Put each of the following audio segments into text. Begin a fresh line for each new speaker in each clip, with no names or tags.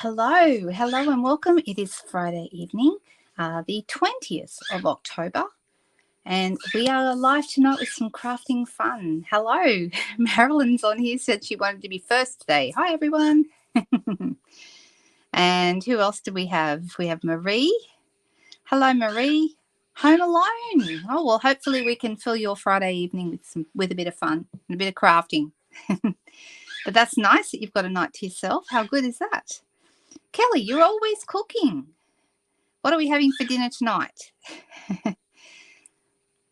Hello, and welcome. It is Friday evening, the 20th of October, and we are live tonight with some crafting fun. Hello, Marilyn's on here, said she wanted to be first today. Hi, everyone. And who else do we have? We have Marie. Hello, Marie. Home alone. Oh, well, hopefully we can fill your Friday evening with a bit of fun and a bit of crafting. But that's nice that you've got a night to yourself. How good is that? Kelly, you're always cooking. What are we having for dinner tonight?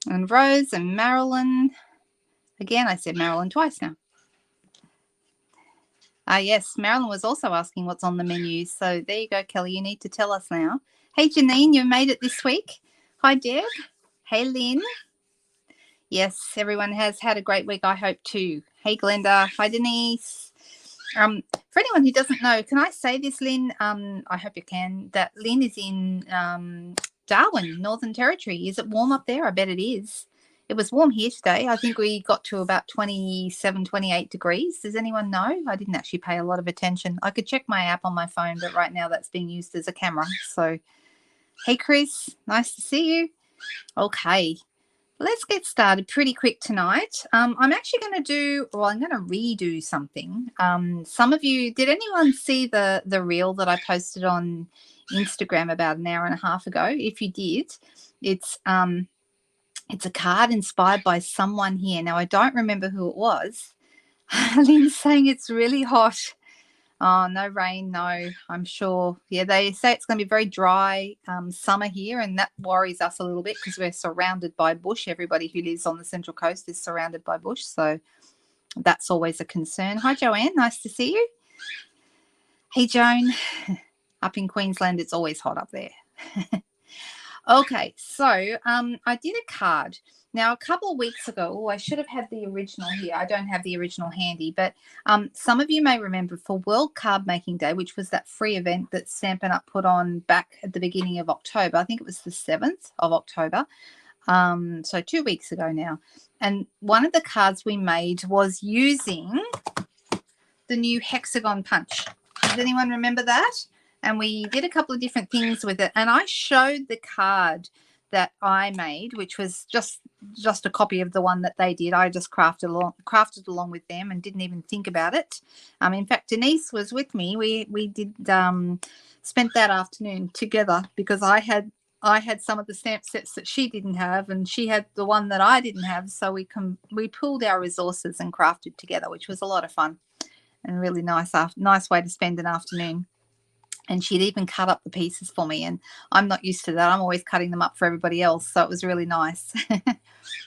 And Rose and Marilyn. Again, I said Marilyn twice now. Yes, Marilyn was also asking what's on the menu. So there you go, Kelly. You need to tell us now. Hey, Janine, you made it this week. Hi, Deb. Hey, Lynn. Yes, everyone has had a great week, I hope, too. Hey, Glenda. Hi, Denise. For anyone who doesn't know, can I say this, Lynn? I hope you can, that Lynn is in Darwin, Northern Territory. Is it warm up there? I bet it is. It was warm here today. I think we got to about 27, 28 degrees. Does anyone know? I didn't actually pay a lot of attention. I could check my app on my phone, but right now that's being used as a camera. So, hey, Chris, nice to see you. Okay. Let's get started pretty quick tonight. I'm actually going to I'm going to redo something. Some of you, did anyone see the reel that I posted on Instagram about an hour and a half ago? If you did, it's a card inspired by someone here. Now, I don't remember who it was. Lynn's saying it's really hot. Oh, no rain, no, I'm sure. Yeah, they say it's going to be very dry summer here, and that worries us a little bit because we're surrounded by bush. Everybody who lives on the Central Coast is surrounded by bush, so that's always a concern. Hi, Joanne. Nice to see you. Hey, Joan. Up in Queensland, it's always hot up there. Okay, so I did a card. Now, a couple of weeks ago, I should have had the original here. I don't have the original handy, but some of you may remember for World Card Making Day, which was that free event that Stampin' Up put on back at the beginning of October. I think it was the 7th of October, so 2 weeks ago now. And one of the cards we made was using the new Hexagon punch. Does anyone remember that? And we did a couple of different things with it. And I showed the card that I made, which was just a copy of the one that they did. I just crafted along with them and didn't even think about it. In fact, Denise was with me. We did spent that afternoon together because I had some of the stamp sets that she didn't have, and she had the one that I didn't have. So we pooled our resources and crafted together, which was a lot of fun and really nice way to spend an afternoon. And she'd even cut up the pieces for me. And I'm not used to that. I'm always cutting them up for everybody else. So it was really nice.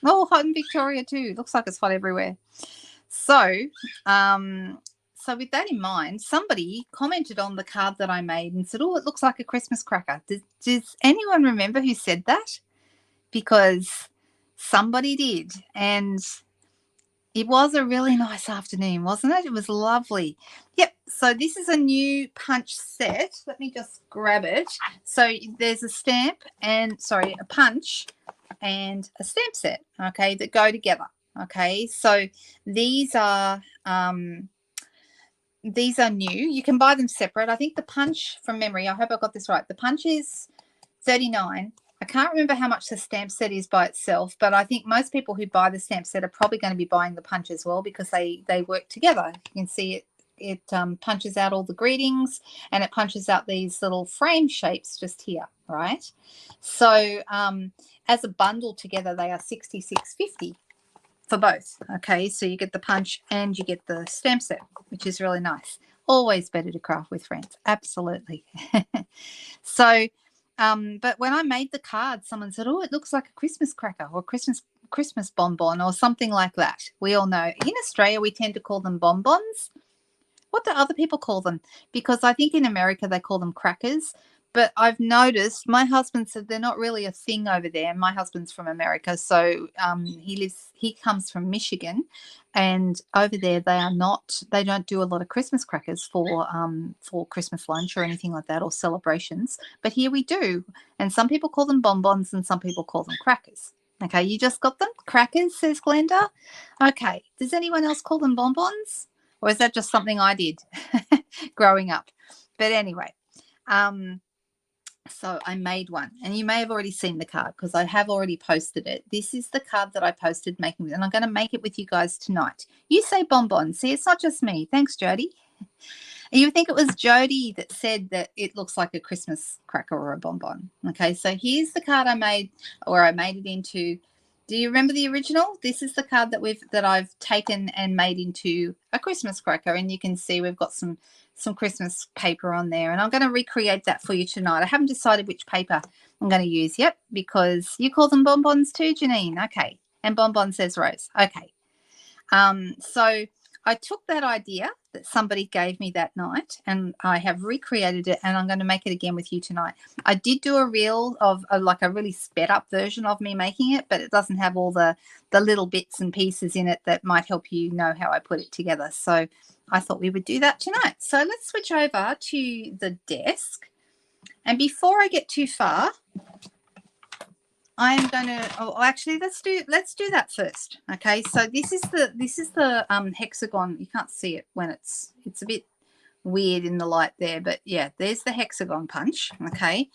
Oh, hot in Victoria too. Looks like it's hot everywhere. So with that in mind, somebody commented on the card that I made and said, oh, it looks like a Christmas cracker. Does anyone remember who said that? Because somebody did. And it was a really nice afternoon, wasn't it? It was lovely. Yep. So this is a new punch set. Let me just grab it. So there's a punch and a stamp set, okay, that go together. Okay. So these are new. You can buy them separate. I think the punch, from memory, I hope I got this right. The punch is $39. I can't remember how much the stamp set is by itself, but I think most people who buy the stamp set are probably going to be buying the punch as well because they work together. You can see it punches out all the greetings and it punches out these little frame shapes just here, right? So as a bundle together, they are $66.50 for both. Okay, so you get the punch and you get the stamp set, which is really nice. Always better to craft with friends. Absolutely. So but when I made the card, someone said, oh, it looks like a Christmas cracker or Christmas bonbon or something like that. We all know in Australia we tend to call them bonbons. What do other people call them? Because I think in America they call them crackers. But I've noticed my husband said they're not really a thing over there. My husband's from America, so he comes from Michigan, and over there they don't do a lot of Christmas crackers for Christmas lunch or anything like that or celebrations. But here we do, and some people call them bonbons and some people call them crackers. Okay, you just got them? Crackers, says Glenda. Okay, does anyone else call them bonbons? Or is that just something I did growing up? But anyway, so I made one, and you may have already seen the card because I have already posted it. This is the card that I posted making it, and I'm going to make it with you guys tonight. You say bonbon. See, it's not just me. Thanks, Jody. You think it was Jody that said that it looks like a Christmas cracker or a bonbon. Okay, so here's the card I made, or I made it into. Do you remember the original? This is the card that I've taken and made into a Christmas cracker, and you can see we've got some Christmas paper on there, and I'm going to recreate that for you tonight. I haven't decided which paper I'm going to use yet because you call them bonbons too, Janine. Okay, and bonbon says Rose. Okay, so I took that idea that somebody gave me that night, and I have recreated it, and I'm going to make it again with you tonight. I did do a reel of like a really sped up version of me making it, but it doesn't have all the little bits and pieces in it that might help you know how I put it together. So I thought we would do that tonight. So let's switch over to the desk. And before I get too far, I'm going to, actually, let's do that first. Okay, so this is the hexagon. You can't see it when it's a bit weird in the light there, but yeah, there's the hexagon punch. Okay,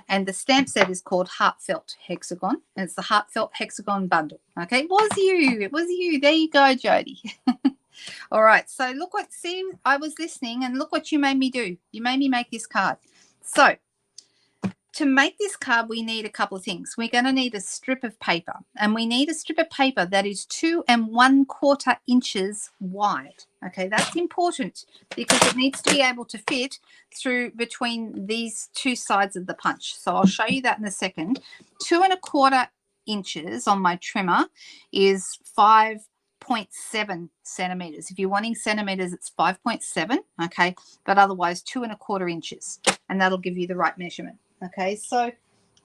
and the stamp set is called Heartfelt Hexagon, and it's the Heartfelt Hexagon bundle. Okay, it was you. There you go, Jody. All right, so look what, see, I was listening, and look what you made me do. You made me make this card. So to make this card, we need a couple of things. We're going to need a strip of paper, and we need a strip of paper that is 2 1/4 inches wide. Okay, that's important because it needs to be able to fit through between these two sides of the punch. So I'll show you that in a second. 2 1/4 inches on my trimmer is 5.7 centimeters. If you're wanting centimeters, it's 5.7. Okay, but otherwise 2 1/4 inches, and that'll give you the right measurement. Okay, so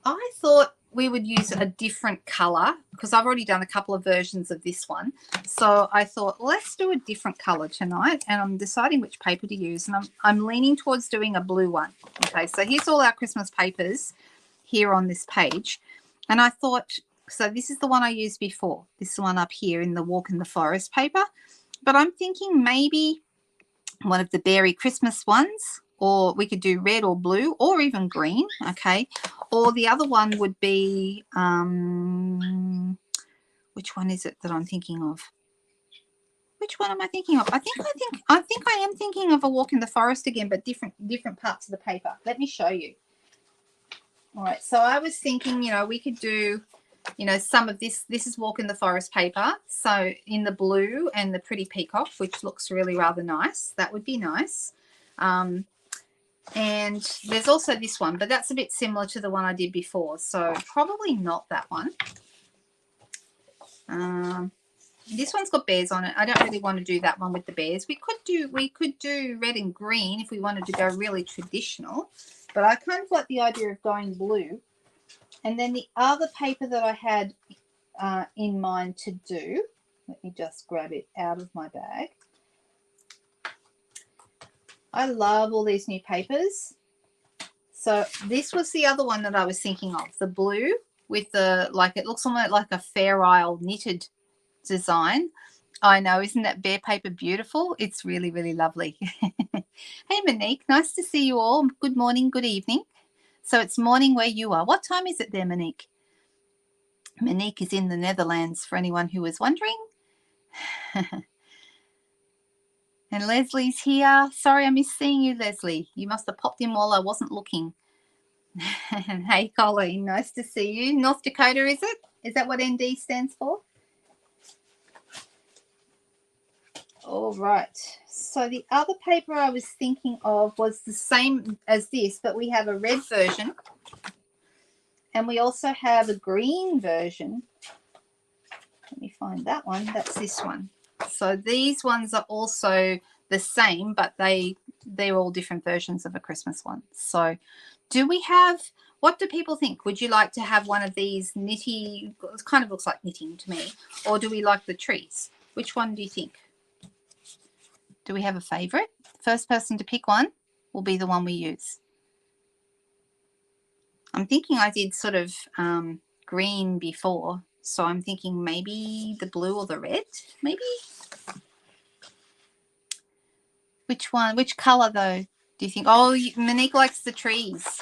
I thought we would use a different color because I've already done a couple of versions of this one. So I thought, let's do a different color tonight, and I'm deciding which paper to use, and I'm leaning towards doing a blue one. Okay, so here's all our Christmas papers here on this page, and I thought, so this is the one I used before, this one up here in the Walk in the Forest paper, but I'm thinking maybe one of the Berry Christmas ones, or we could do red or blue or even green, okay? Or the other one would be, which one is it that I'm thinking of? Which one am I thinking of? I think I am thinking of a Walk in the Forest again, but different parts of the paper. Let me show you. All right, so I was thinking, you know, we could do, you know, some of this. This is Walk in the Forest paper, so in the blue and the pretty peacock, which looks really rather nice. That would be nice. And there's also this one, but that's a bit similar to the one I did before, so probably not that one. This one's got bears on it. I don't really want to do that one with the bears. We could do red and green if we wanted to go really traditional, but I kind of like the idea of going blue. And then the other paper that I had in mind to do, let me just grab it out of my bag. I love all these new papers. So this was the other one that I was thinking of, the blue with the, like, it looks almost like a Fair Isle knitted design. I know, isn't that bear paper beautiful? It's really, really lovely. Hey, Monique, nice to see you all. Good morning, good evening. So it's morning where you are. What time is it there, Monique? Monique is in the Netherlands, for anyone who was wondering. And Leslie's here. Sorry, I missed seeing you, Leslie. You must have popped in while I wasn't looking. Hey, Colleen, nice to see you. North Dakota, is it? Is that what ND stands for? All right. So the other paper I was thinking of was the same as this, but we have a red version. And we also have a green version. Let me find that one. That's this one. So these ones are also the same, but they're all different versions of a Christmas one. So do we have, what do people think? Would you like to have one of these knitty, it kind of looks like knitting to me, or do we like the trees? Which one do you think? Do we have a favorite? First person to pick one will be the one we use. I'm thinking I did sort of green before, so I'm thinking maybe the blue or the red, maybe. Which one? Which color though Do you think, oh, Monique likes the trees.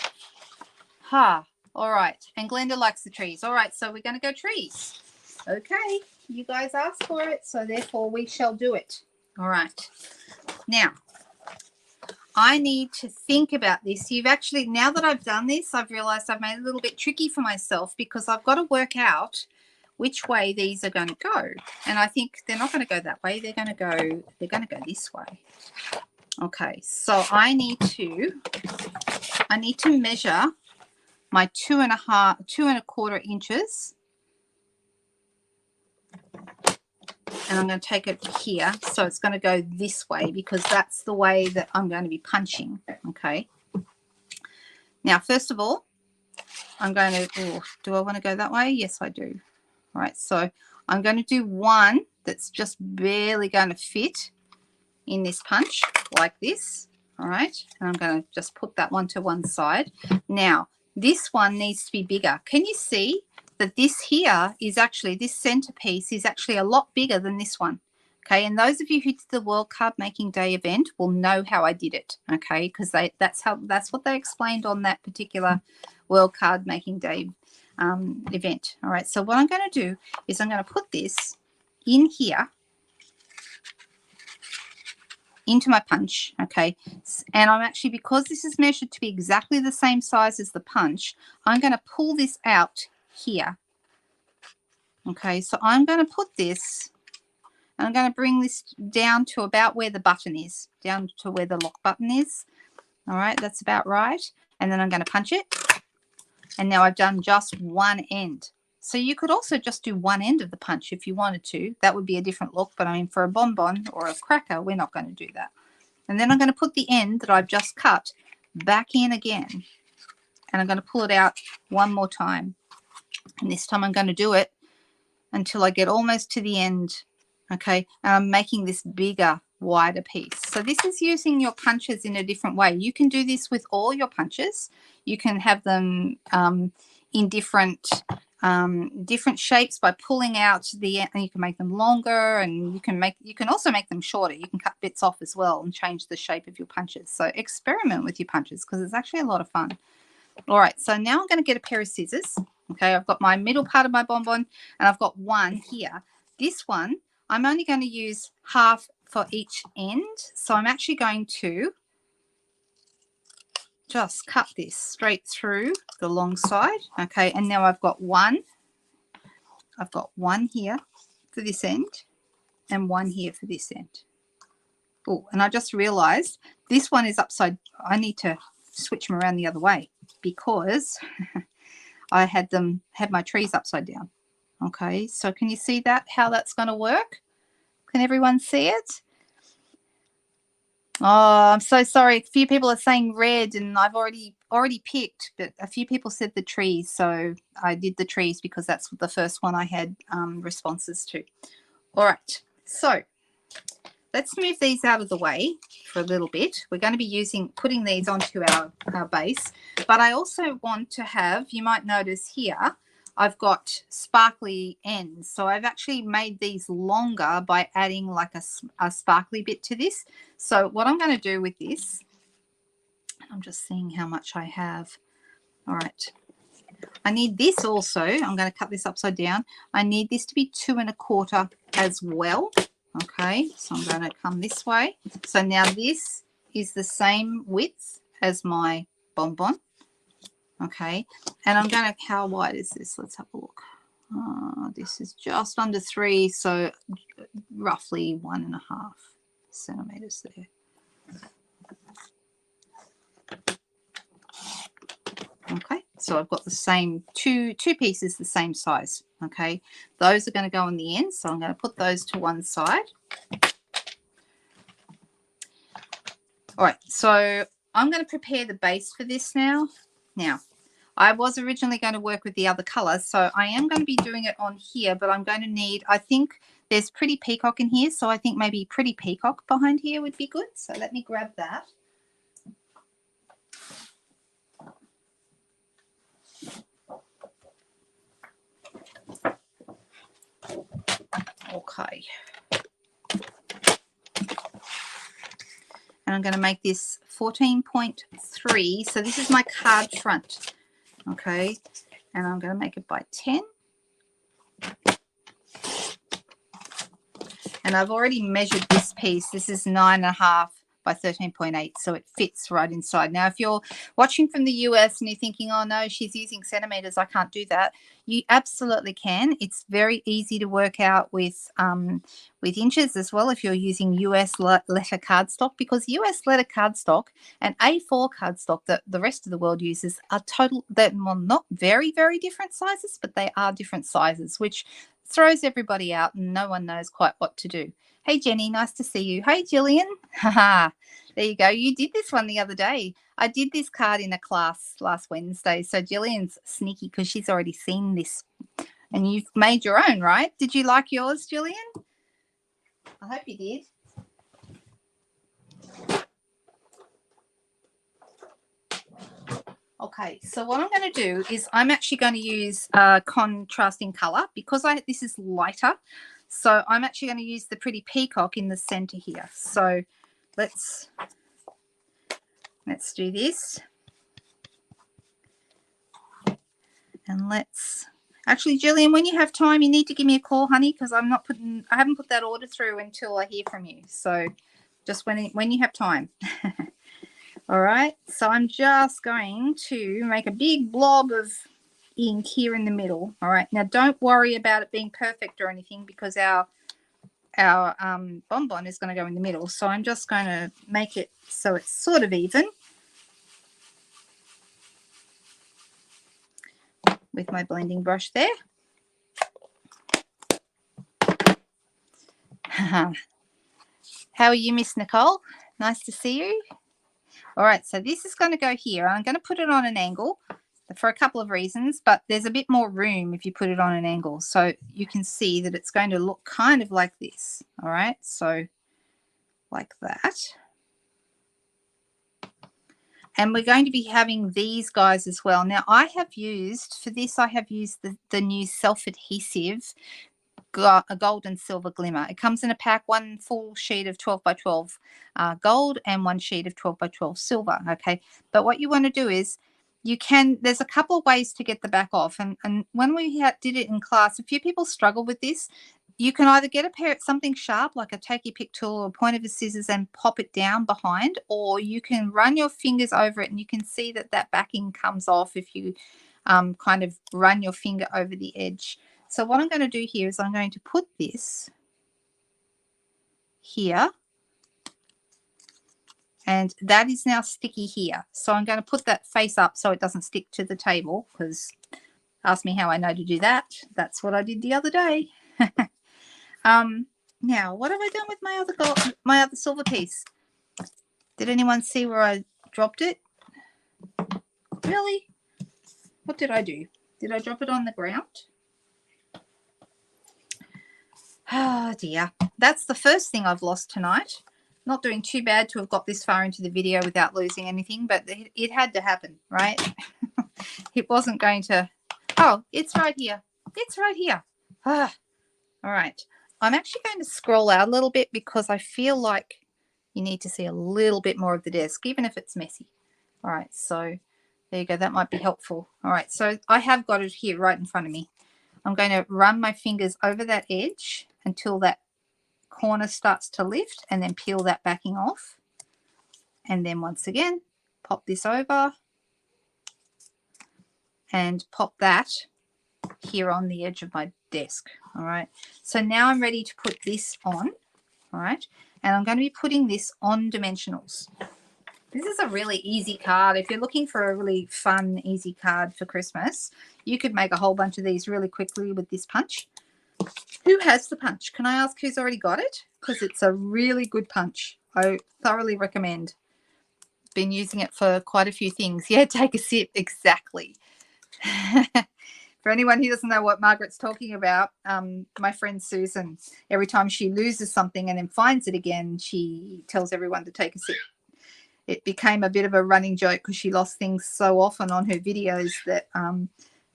Ha, all right. And Glenda likes the trees. All right, so we're going to go trees. Okay, you guys asked for it, so therefore we shall do it. All right. Now, I need to think about this. You've actually, now that I've done this, I've realized I've made it a little bit tricky for myself because I've got to work out which way these are going to go. And I think they're not going to go that way. They're going to go this way. Okay, so I need to measure my 2.25 inches. And I'm going to take it here. So it's going to go this way because that's the way that I'm going to be punching. Okay. Now, first of all, I'm going to, do I want to go that way? Yes, I do. All right. So I'm going to do one that's just barely going to fit in this punch like this. All right. And I'm going to just put that one to one side. Now, this one needs to be bigger. Can you see that this here is actually, this centerpiece is actually a lot bigger than this one? Okay, and those of you who did the World Card Making Day event will know how I did it, okay, because that's what they explained on that particular World Card Making Day event. All right, so what I'm going to do is I'm going to put this in here into my punch, okay, and I'm actually, because this is measured to be exactly the same size as the punch, I'm going to pull this out here. Okay, so I'm going to put this, and I'm going to bring this down to about where the button is, down to where the lock button is. All right, that's about right. And then I'm going to punch it. And now I've done just one end. So you could also just do one end of the punch if you wanted to. That would be a different look, but I mean, for a bonbon or a cracker, we're not going to do that. And then I'm going to put the end that I've just cut back in again. And I'm going to pull it out one more time. And this time I'm going to do it until I get almost to the end. Okay, and I'm making this bigger, wider piece. So this is using your punches in a different way. You can do this with all your punches. You can have them in different shapes by pulling out the end, and you can make them longer, and you can also make them shorter. You can cut bits off as well and change the shape of your punches. So experiment with your punches because it's actually a lot of fun. All right, so now I'm going to get a pair of scissors. Okay, I've got my middle part of my bonbon, and I've got one here. This one, I'm only going to use half for each end. So I'm actually going to just cut this straight through the long side. Okay, and now I've got one. I've got one here for this end and one here for this end. Oh, and I just realized this one is upside. I need to switch them around the other way because I had my trees upside down. Okay, so can you see that, how that's going to work? Can everyone see it? Oh, I'm so sorry. A few people are saying red, and I've already picked, but a few people said the trees, so I did the trees because that's the first one I had responses to. All right, so let's move these out of the way for a little bit. We're going to be putting these onto our base, but I also want to have, you might notice here, I've got sparkly ends. So I've actually made these longer by adding like a sparkly bit to this. So what I'm going to do with this, I'm just seeing how much I have. All right. I need this also. I'm going to cut this upside down. I need this to be 2 1/4 as well. Okay, so I'm going to come this way. So now this is the same width as my bonbon. Okay, and I'm going to, how wide is this? Let's have a look. This is just under 3, so roughly 1.5 centimeters there. Okay, so I've got the same two pieces the same size. Okay, those are going to go on the end, so I'm going to put those to one side. All right, so I'm going to prepare the base for this now. Now, I was originally going to work with the other colors, so I am going to be doing it on here, but I'm going to need, I think there's Pretty Peacock in here, so I think maybe Pretty Peacock behind here would be good. So let me grab that. Okay. And I'm going to make this 14.3. So this is my card front. Okay. And I'm going to make it by 10. And I've already measured this piece. This is 9.5 by 13.8, so it fits right inside. Now, if you're watching from the US and you're thinking, oh no, she's using centimeters, I can't do that, you absolutely can. It's very easy to work out with inches as well if you're using US letter cardstock, because US letter cardstock and A4 cardstock that the rest of the world uses are well, not very, very different sizes, but they are different sizes, which throws everybody out and no one knows quite what to do. Hey, Jenny, nice to see you. Hey, Jillian. Haha, there you go. You did this one the other day. I did this card in a class last Wednesday. So Jillian's sneaky because she's already seen this. And you've made your own, right? Did you like yours, Jillian? I hope you did. Okay, so what I'm going to do is I'm actually going to use contrasting color because this is lighter. So I'm actually going to use the pretty peacock in the center here. So let's do this. And let's actually, Jillian, when you have time, you need to give me a call, honey, because I haven't put that order through until I hear from you. So just when you have time. All right, so I'm just going to make a big blob of ink here in the middle. All right, now don't worry about it being perfect or anything because our bonbon is going to go in the middle. So I'm just going to make it so it's sort of even with my blending brush there. How are you, Miss Nicole? Nice to see you. All right, so this is going to go here. I'm going to put it on an angle for a couple of reasons, but there's a bit more room if you put it on an angle. So you can see that it's going to look kind of like this. All right, so like that. And we're going to be having these guys as well. Now, I have used the new self-adhesive a gold and silver glimmer. It comes in a pack, one full sheet of 12 by 12 gold and one sheet of 12 by 12 silver. Okay, but what you want to do is there's a couple of ways to get the back off, and when we did it in class, a few people struggle with this. You can either get something sharp like a takey pick tool or a point of a scissors and pop it down behind, or you can run your fingers over it and you can see that backing comes off if you kind of run your finger over the edge. So what I'm going to do here is I'm going to put this here, and that is now sticky here. So I'm going to put that face up so it doesn't stick to the table, because ask me how I know to do that. That's what I did the other day. Now, what have I done with my other silver piece? Did anyone see where I dropped it? Really? What did I do? Did I drop it on the ground? Oh dear, that's the first thing I've lost tonight. Not doing too bad to have got this far into the video without losing anything, but it had to happen, right? It wasn't going to. Oh, it's right here. It's right here. All right. I'm actually going to scroll out a little bit because I feel like you need to see a little bit more of the desk, even if it's messy. All right, so there you go. That might be helpful. All right, so I have got it here right in front of me. I'm going to run my fingers over that edge until that corner starts to lift, and then peel that backing off. And then once again, pop this over and pop that here on the edge of my desk. All right, so now I'm ready to put this on. All right, and I'm going to be putting this on dimensionals. This is a really easy card. If you're looking for a really fun, easy card for Christmas, you could make a whole bunch of these really quickly with this punch. Who has the punch? Can I ask who's already got it? Because it's a really good punch. I thoroughly recommend. Been using it for quite a few things. Yeah, take a sip. Exactly. For anyone who doesn't know what Margaret's talking about, my friend Susan, every time she loses something and then finds it again, she tells everyone to take a sip. It became a bit of a running joke because she lost things so often on her videos that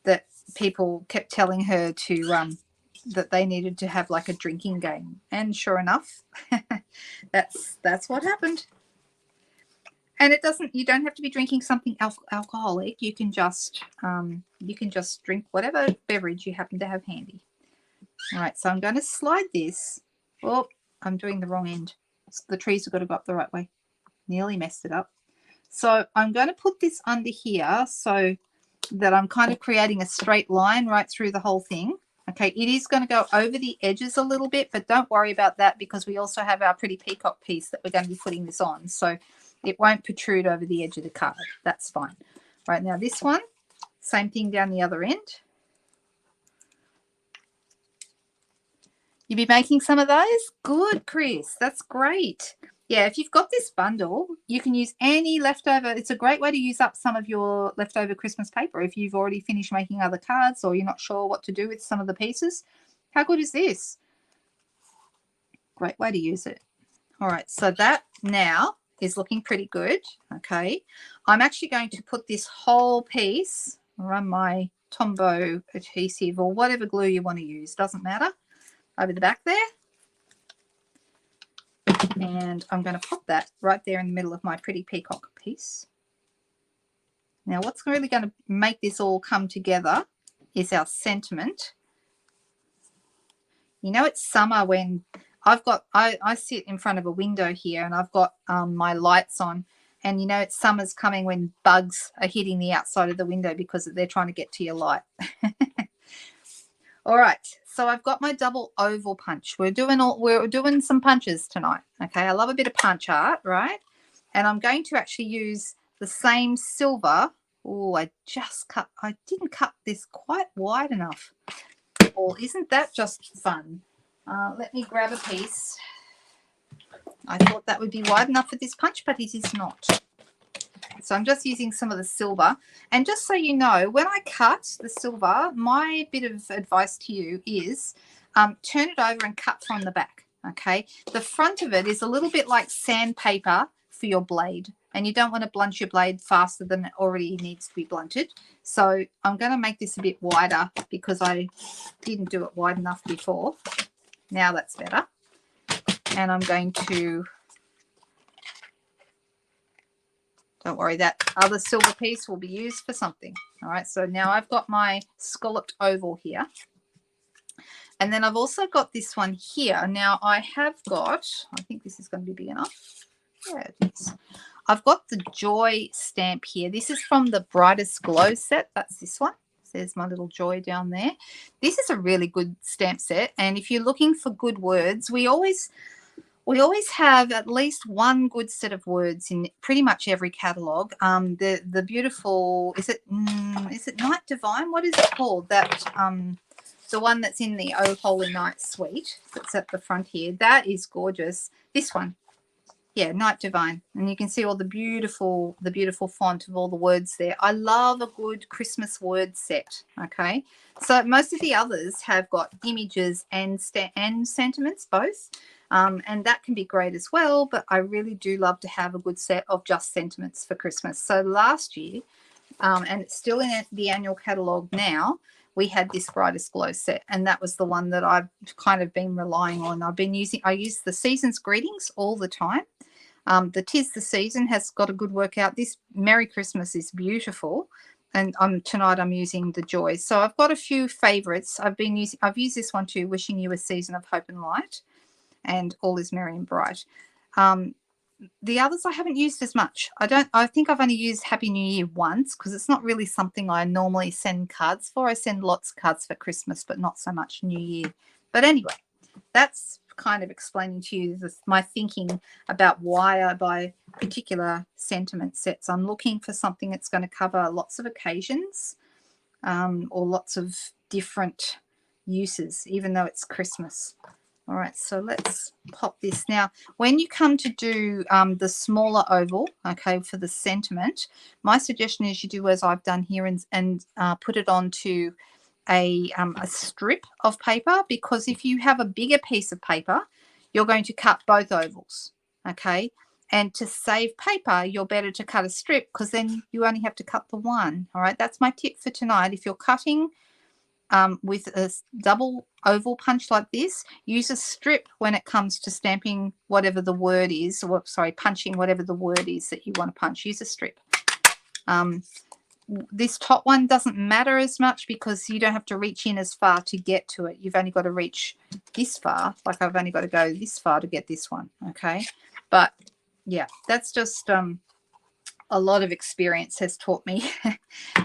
that people kept telling her to that they needed to have like a drinking game. And sure enough, that's what happened. And it doesn't, you don't have to be drinking something alcoholic. You can just drink whatever beverage you happen to have handy. All right, so I'm going to slide this. Oh, I'm doing the wrong end. The trees have got to go up the right way. Nearly messed it up. So I'm going to put this under here so that I'm kind of creating a straight line right through the whole thing. Okay, it is going to go over the edges a little bit, but don't worry about that because we also have our pretty peacock piece that we're going to be putting this on. So it won't protrude over the edge of the card. That's fine. Right, now this one, same thing down the other end. You be making some of those? Good, Chris. That's great. Yeah, if you've got this bundle, you can use any leftover. It's a great way to use up some of your leftover Christmas paper if you've already finished making other cards or you're not sure what to do with some of the pieces. How good is this? Great way to use it. All right, so that now is looking pretty good. Okay, I'm actually going to put this whole piece, run my Tombow adhesive or whatever glue you want to use, doesn't matter, over the back there. And I'm going to pop that right there in the middle of my pretty peacock piece. Now what's really going to make this all come together is our sentiment. You know, it's summer when I sit in front of a window here and I've got my lights on, and you know it's summer's coming when bugs are hitting the outside of the window because they're trying to get to your light. All right, so I've got my double oval punch. We're doing some punches tonight. Okay, I love a bit of punch art, right? And I'm going to actually use the same silver. Oh, I didn't cut this quite wide enough. Oh, isn't that just fun? Let me grab a piece. I thought that would be wide enough for this punch, but it is not. So I'm just using some of the silver. And just so you know, when I cut the silver, my bit of advice to you is turn it over and cut from the back, okay? The front of it is a little bit like sandpaper for your blade, and you don't want to blunt your blade faster than it already needs to be blunted. So I'm going to make this a bit wider because I didn't do it wide enough before. Now that's better. And I'm going to... Don't worry, that other silver piece will be used for something. All right, so now I've got my scalloped oval here. And then I've also got this one here. Now I have got, I think this is going to be big enough. Yeah, it is. I've got the Joy stamp here. This is from the Brightest Glow set. That's this one. There's my little Joy down there. This is a really good stamp set. And if you're looking for good words, we always have at least one good set of words in pretty much every catalogue. The beautiful, is it Night Divine? What is it called? That the one that's in the Oh Holy Night suite that's at the front here. That is gorgeous. This one, yeah, Night Divine, and you can see all the beautiful font of all the words there. I love a good Christmas word set. Okay, so most of the others have got images and sentiments both. And that can be great as well, but I really do love to have a good set of just sentiments for Christmas. So last year, and it's still in the annual catalogue now, we had this Brightest Glow set, and that was the one that I've kind of been relying on. I use the Season's Greetings all the time. The 'Tis the Season has got a good workout. This Merry Christmas is beautiful. And tonight I'm using the Joy. So I've got a few favourites. I've used this one too, Wishing You a Season of Hope and Light, and All is Merry and Bright. The others I haven't used as much. I think I've only used Happy New Year once because it's not really something I normally send cards for. I send lots of cards for Christmas, but not so much New Year. But anyway, that's kind of explaining to you my thinking about why I buy particular sentiment sets. I'm looking for something that's going to cover lots of occasions or lots of different uses, even though it's Christmas. All right, so let's pop this. Now, when you come to do the smaller oval, okay, for the sentiment, my suggestion is you do as I've done here and put it onto a strip of paper, because if you have a bigger piece of paper, you're going to cut both ovals, okay? And to save paper, you're better to cut a strip because then you only have to cut the one, all right? That's my tip for tonight. If you're cutting with a double oval punch like this. Use a strip when it comes to stamping whatever the word is, or sorry, punching whatever the word is that you want to punch. Use a strip. This top one doesn't matter as much because you don't have to reach in as far to get to it. You've only got to reach this far. Like I've only got to go this far to get this one. Okay. But yeah, that's just a lot of experience has taught me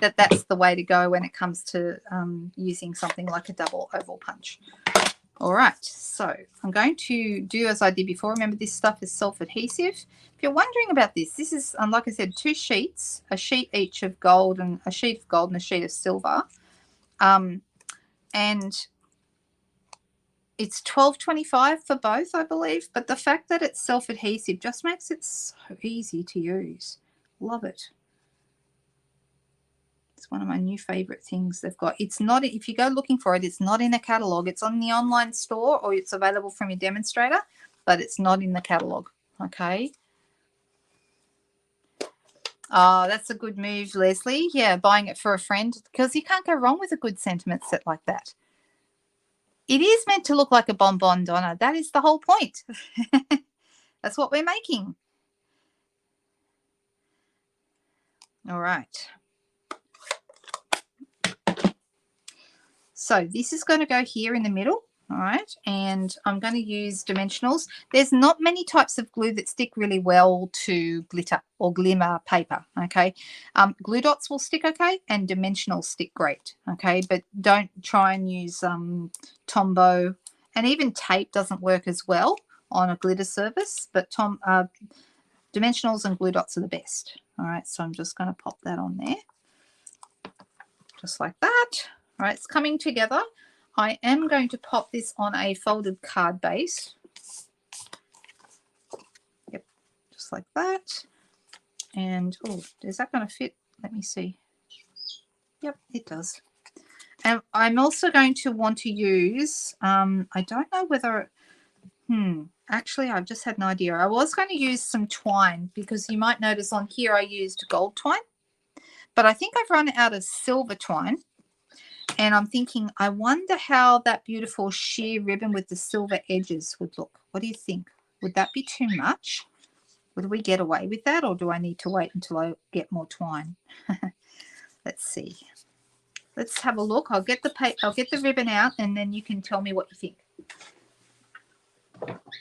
that that's the way to go when it comes to using something like a double oval punch. All right, so I'm going to do as I did before. Remember, this stuff is self-adhesive. If you're wondering about this, this is, like I said, 2 sheets, a sheet each of gold and a sheet of gold and a sheet of silver. And it's $12.25 for both, I believe. But the fact that it's self-adhesive just makes it so easy to use. Love it. It's one of my new favorite things they've got. It's not, if you go looking for it, it's not in a catalog. It's on the online store or it's available from your demonstrator, but it's not in the catalog. Okay. Oh, that's a good move, Leslie. Yeah, buying it for a friend, because you can't go wrong with a good sentiment set like that. It is meant to look like a bonbon, Donna. That is the whole point. That's what we're making. All right. So this is going to go here in the middle, all right, and I'm going to use dimensionals. There's not many types of glue that stick really well to glitter or glimmer paper, okay. Glue dots will stick okay, and dimensionals stick great, okay, but don't try and use Tombow, and even tape doesn't work as well on a glitter surface, but dimensionals and glue dots are the best. All right, so I'm just going to pop that on there, just like that. All right, it's coming together. I am going to pop this on a folded card base. Yep, just like that. And, oh, is that going to fit? Let me see. Yep, it does. And I'm also going to want to use, I don't know whether, actually, I've just had an idea. I was going to use some twine because you might notice on here I used gold twine, but I think I've run out of silver twine. And I'm thinking, I wonder how that beautiful sheer ribbon with the silver edges would look. What do you think? Would that be too much? Would we get away with that, or do I need to wait until I get more twine? Let's see. Let's have a look. I'll get the ribbon out, and then you can tell me what you think.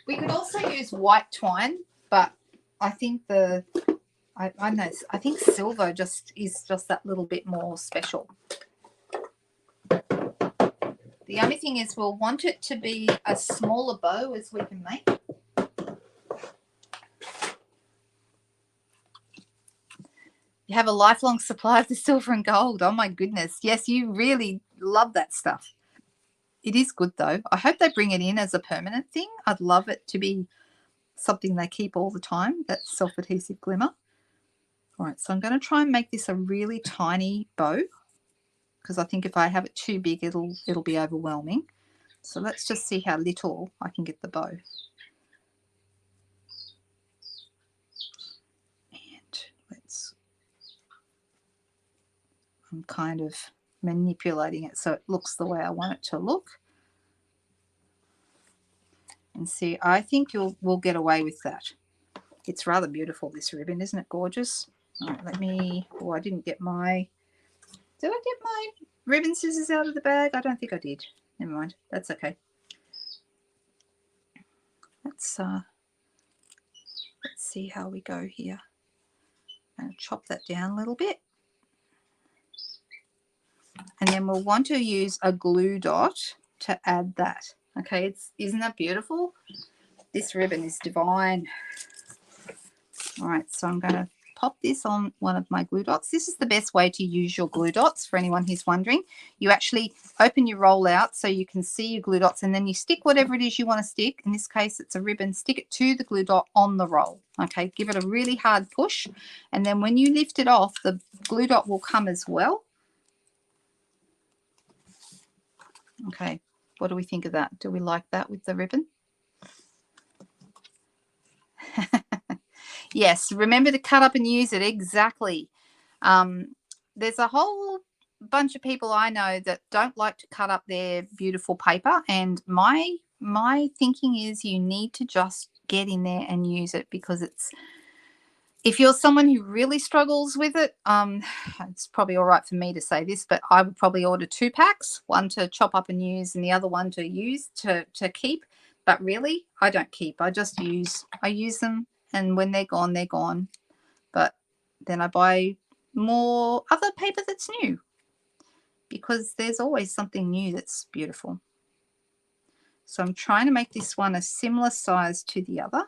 We could also use white twine, but I think I know, I think silver is just that little bit more special. The only thing is we'll want it to be a smaller bow as we can make. You have a lifelong supply of the silver and gold. Oh, my goodness. Yes, you really love that stuff. It is good, though. I hope they bring it in as a permanent thing. I'd love it to be something they keep all the time, that self-adhesive glimmer. All right, so I'm going to try and make this a really tiny bow, because I think if I have it too big, it'll be overwhelming. So let's just see how little I can get the bow. And I'm kind of manipulating it so it looks the way I want it to look. And see, I think we'll get away with that. It's rather beautiful, this ribbon, isn't it gorgeous? All right, let me, oh, I didn't get my, did I get my ribbon scissors out of the bag? I don't think I did. Never mind. That's okay. Let's see how we go here. I'm going to chop that down a little bit. And then we'll want to use a glue dot to add that. Okay, isn't that beautiful? This ribbon is divine. All right, so I'm going to pop this on one of my glue dots. This is the best way to use your glue dots for anyone who's wondering. You actually open your roll out so you can see your glue dots, and then you stick whatever it is you want to stick. In this case, it's a ribbon. Stick it to the glue dot on the roll. Okay, give it a really hard push, and then when you lift it off, the glue dot will come as well. Okay, what do we think of that? Do we like that with the ribbon? Yes, remember to cut up and use it. Exactly. There's a whole bunch of people I know that don't like to cut up their beautiful paper, and my thinking is you need to just get in there and use it, because if you're someone who really struggles with it, it's probably all right for me to say this, but I would probably order 2 packs, one to chop up and use and the other one to use to keep. But really, I don't keep. I just use. I use them, and when they're gone, they're gone. But then I buy more other paper that's new, because there's always something new that's beautiful. So I'm trying to make this one a similar size to the other.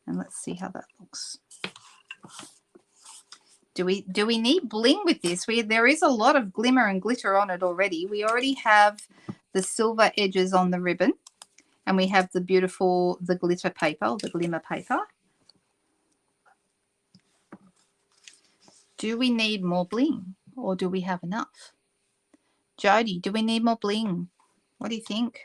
And let's see how that looks. Do we need bling with this? There is a lot of glimmer and glitter on it already. We already have the silver edges on the ribbon, and we have the beautiful, the glitter paper, or the glimmer paper. Do we need more bling, or do we have enough? Jody, do we need more bling? What do you think?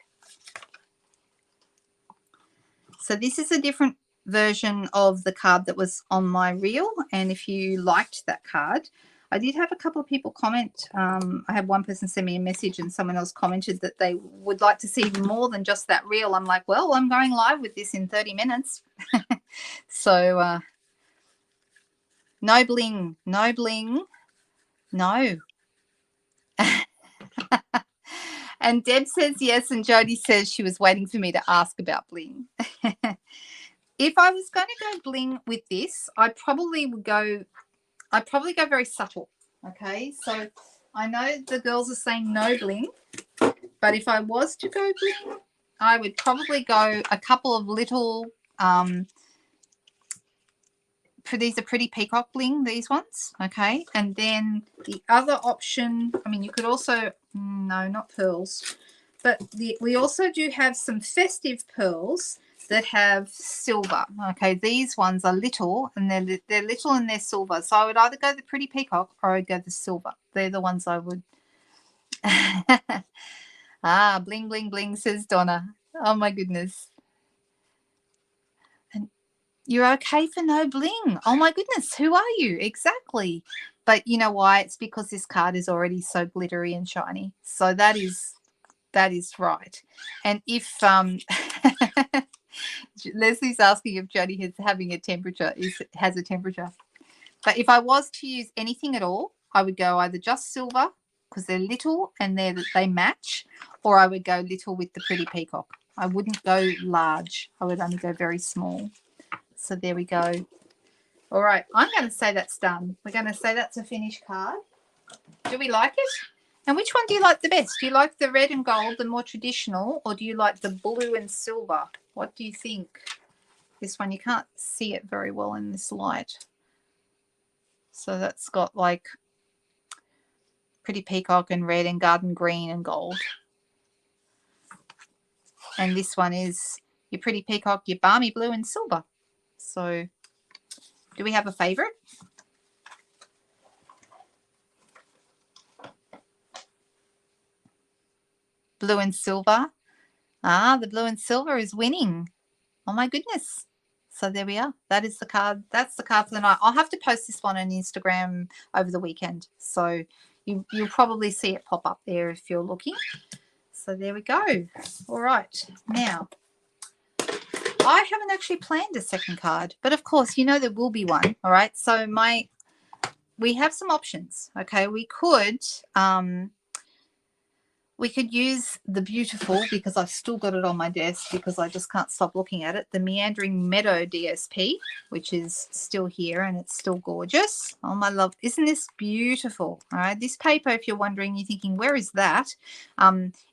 So this is a different version of the card that was on my reel, and if you liked that card, I did have a couple of people comment. I had one person send me a message, and someone else commented that they would like to see more than just that reel. I'm like, well, I'm going live with this in 30 minutes. So no bling, no bling, no. And Deb says yes, and Jody says she was waiting for me to ask about bling. If I was going to go bling with this, I probably would go, I'd probably go very subtle. Okay, so I know the girls are saying no bling, but if I was to go bling, I would probably go a couple of little, these are pretty peacock bling, these ones, okay? And then the other option, I mean, you could also, no, not pearls, but we also do have some festive pearls that have silver. Okay, these ones are little, and they're little and they're silver. So I would either go the pretty peacock or I'd go the silver. They're the ones I would. Ah, bling, bling, bling, says Donna. Oh, my goodness. And you're okay for no bling. Oh, my goodness. Who are you? Exactly. But you know why? It's because this card is already so glittery and shiny. So that is right. And if Leslie's asking if Jody is having a temperature, has a temperature. But if I was to use anything at all, I would go either just silver, because they're little and they match, or I would go little with the pretty peacock. I wouldn't go large. I would only go very small. So there we go. All right, I'm going to say that's done. We're going to say that's a finished card. Do we like it? And which one do you like the best? Do you like the red and gold, the more traditional, or do you like the blue and silver? What do you think? This one, you can't see it very well in this light. So that's got like pretty peacock and red and garden green and gold. And this one is your pretty peacock, your balmy blue and silver. So do we have a favorite? Blue and silver. Ah, the blue and silver is winning. Oh my goodness. So there we are. That is the card. That's the card for the night. I'll have to post this one on Instagram over the weekend. So you'll probably see it pop up there if you're looking. So there we go. All right. Now, I haven't actually planned a second card, but of course, you know there will be one. All right. So we have some options. Okay. We could use the beautiful, because I've still got it on my desk because I just can't stop looking at it, the Meandering Meadow DSP, which is still here and it's still gorgeous. Oh, my love. Isn't this beautiful? All right. This paper, if you're wondering, you're thinking, where is that?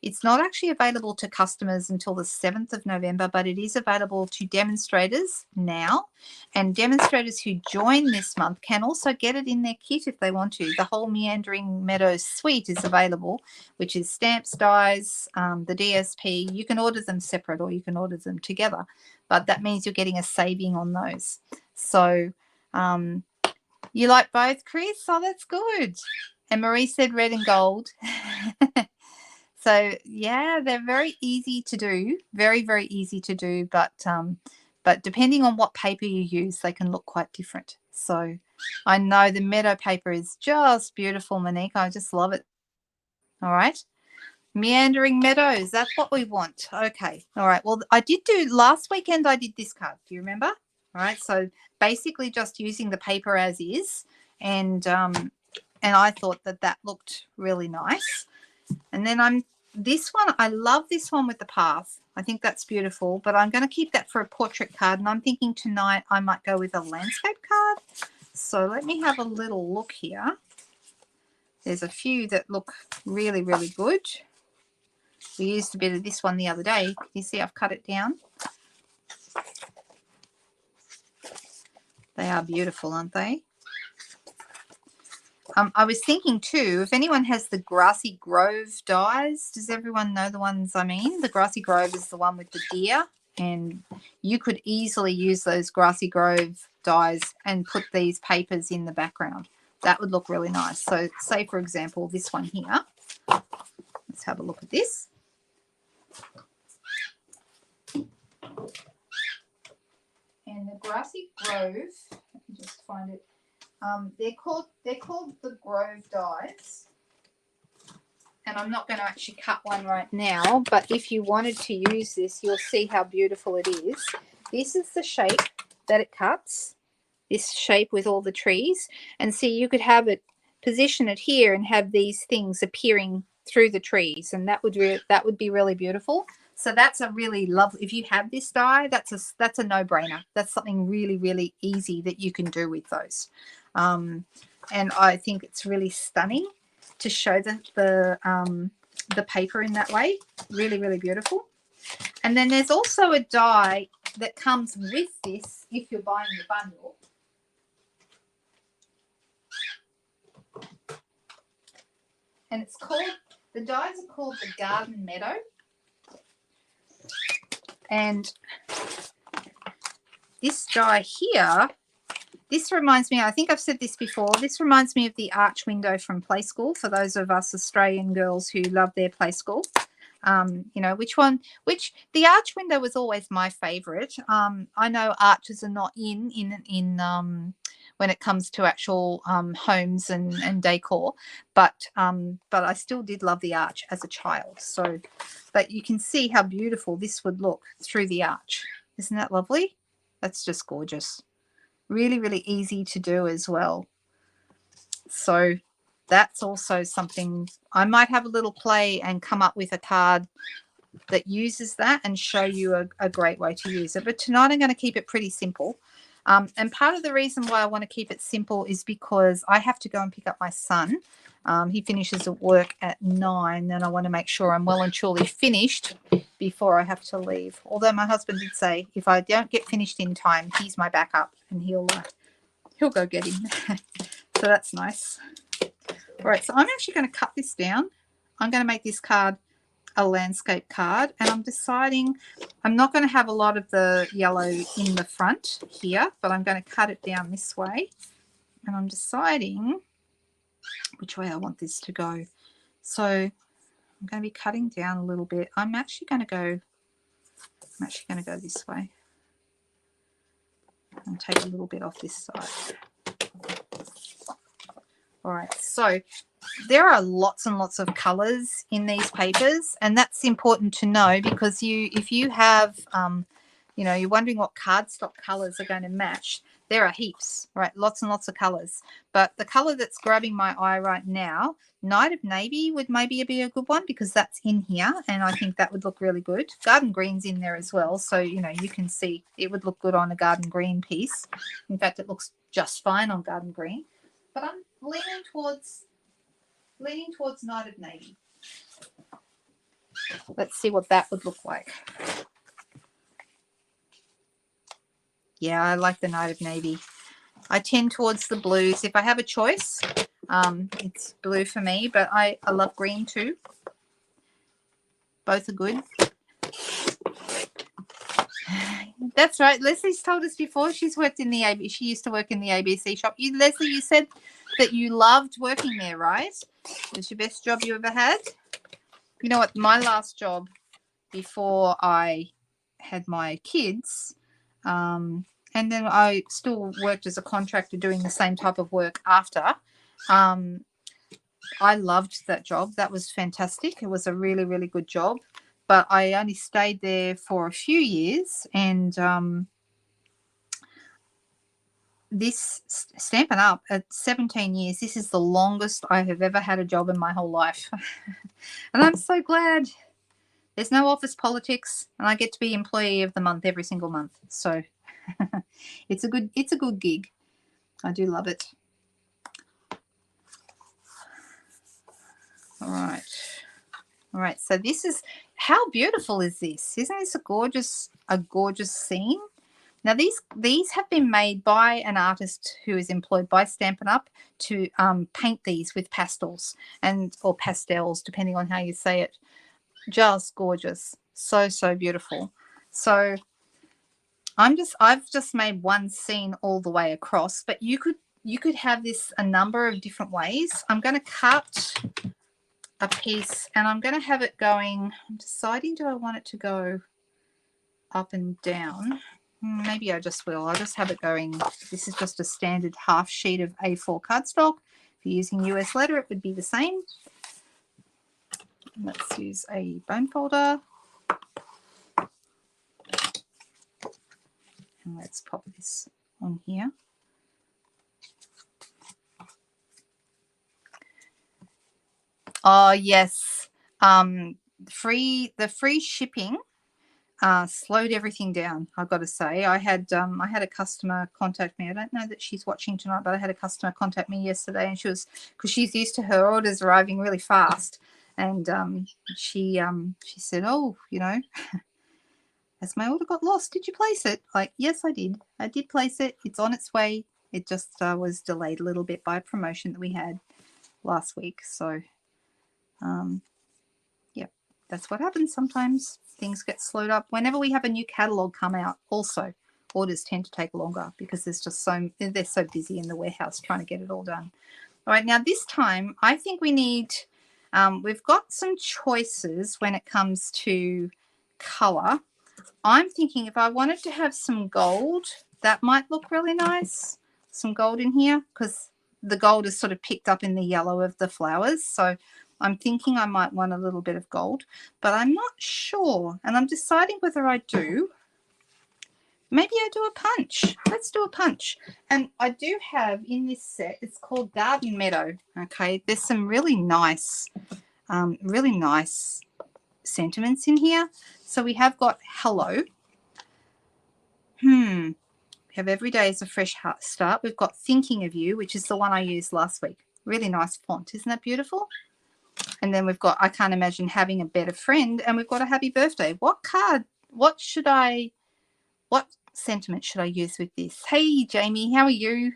It's not actually available to customers until the 7th of November, but it is available to demonstrators now. And demonstrators who join this month can also get it in their kit if they want to. The whole Meandering Meadow suite is available, which is stamps, dies, the DSP. You can order them separate or you can order them together, but that means you're getting a saving on those. So you like both, Chris? Oh, that's good. And Marie said red and gold. So yeah, they're very easy to do, very, very easy to do, but depending on what paper you use, they can look quite different. So I know the meadow paper is just beautiful, Monique. I just love it. All right. Meandering Meadows. That's what we want. Okay. All right. Well, I did do last weekend. I did this card. Do you remember? All right. So basically just using the paper as is. And I thought that that looked really nice. And then this one, I love this one with the path. I think that's beautiful, but I'm going to keep that for a portrait card. And I'm thinking tonight I might go with a landscape card. So let me have a little look here. There's a few that look really, really good. We used a bit of this one the other day. You see I've cut it down. They are beautiful, aren't they? I was thinking too, if anyone has the Grassy Grove dies, does everyone know the ones I mean? The Grassy Grove is the one with the deer, and you could easily use those Grassy Grove dies and put these papers in the background. That would look really nice. So say, for example, this one here. Let's have a look at this. And the Grassy Grove, let me just find it. They're called the Grove dies, and I'm not going to actually cut one right now, but if you wanted to use this, you'll see how beautiful it is. This is the shape that it cuts, this shape with all the trees, and see, you could have it, position it here and have these things appearing through the trees, and that would be really beautiful. So that's a really lovely, if you have this die, that's a no-brainer. That's something really, really easy that you can do with those. And I think it's really stunning to show the paper in that way. Really, really beautiful. And then there's also a die that comes with this if you're buying the bundle. And it's called, the dies are called the Garden Meadow. And this die here, this reminds me, I think I've said this before, this reminds me of the arch window from Play School, for those of us Australian girls who love their Play School. You know, the arch window was always my favourite. I know arches are not in when it comes to actual homes and decor, but I still did love the arch as a child. So, but you can see how beautiful this would look through the arch. Isn't that lovely? That's just gorgeous. Really, really easy to do as well. So that's also something I might have a little play and come up with a card that uses that and show you a great way to use it. But tonight I'm going to keep it pretty simple. And part of the reason why I want to keep it simple is because I have to go and pick up my son. He finishes at work at 9, and I want to make sure I'm well and truly finished before I have to leave. Although my husband did say if I don't get finished in time, he's my backup and he'll go get him. So that's nice. All right, so I'm actually going to cut this down. I'm going to make this card a landscape card, and I'm deciding I'm not going to have a lot of the yellow in the front here, but I'm going to cut it down this way, and I'm deciding which way I want this to go. So I'm going to be cutting down a little bit. I'm actually going to go this way and take a little bit off this side. All right, so there are lots and lots of colors in these papers, and that's important to know because if you have, you know, you're wondering what cardstock colors are going to match, there are heaps, right? Lots and lots of colors. But the color that's grabbing my eye right now, Night of Navy would maybe be a good one because that's in here, and I think that would look really good. Garden Green's in there as well, so, you know, you can see it would look good on a Garden Green piece. In fact, it looks just fine on Garden Green. But I'm leaning towards Night of Navy. Let's see what that would look like. Yeah, I like the Night of Navy. I tend towards the blues. If I have a choice, it's blue for me, but I love green too. Both are good. That's right. Leslie's told us before she's worked in the ABC. She used to work in the ABC shop. Leslie, you said that you loved working there, right? It was your best job you ever had? You know what? My last job before I had my kids, and then I still worked as a contractor doing the same type of work after. I loved that job. That was fantastic. It was a really, really good job. But I only stayed there for a few years, and this Stampin' Up at 17 years, this is the longest I have ever had a job in my whole life. And I'm so glad. There's no office politics, and I get to be employee of the month every single month. So it's a good gig. I do love it. All right. So this is, how beautiful is this? Isn't this a gorgeous scene? Now these have been made by an artist who is employed by Stampin' Up to paint these with pastels or pastels, depending on how you say it. Just gorgeous. So beautiful. So I've just made one scene all the way across, but you could have this a number of different ways. I'm going to cut a piece and I'm going to have it going. I'm deciding, do I want it to go up and down? Maybe I just will. I'll just have it going. This is just a standard half sheet of A4 cardstock. If you're using US letter, it would be the same. Let's use a bone folder. And let's pop this on here. Oh, yes. The free shipping slowed everything down, I've got to say. I had a customer contact me. I don't know that she's watching tonight, but I had a customer contact me yesterday, and because she's used to her orders arriving really fast. And she said, oh, has my order got lost? Did you place it? Like, yes, I did. I did place it. It's on its way. It just was delayed a little bit by a promotion that we had last week. So, yeah, that's what happens sometimes. Things get slowed up. Whenever we have a new catalog come out, also, orders tend to take longer because they're so busy in the warehouse trying to get it all done. All right, now this time, I think we need... we've got some choices when it comes to color. I'm thinking if I wanted to have some gold, that might look really nice. Some gold in here, because the gold is sort of picked up in the yellow of the flowers. So I'm thinking I might want a little bit of gold, but I'm not sure. And I'm deciding whether I do. Maybe I do a punch. Let's do a punch. And I do have in this set, it's called Garden Meadow. Okay, there's some really nice sentiments in here. So we have got hello. We have every day is a fresh start. We've got thinking of you, which is the one I used last week. Really nice font. Isn't that beautiful? And then we've got I can't imagine having a better friend. And we've got a happy birthday. What sentiment should I use with this? Hey, Jamie, how are you?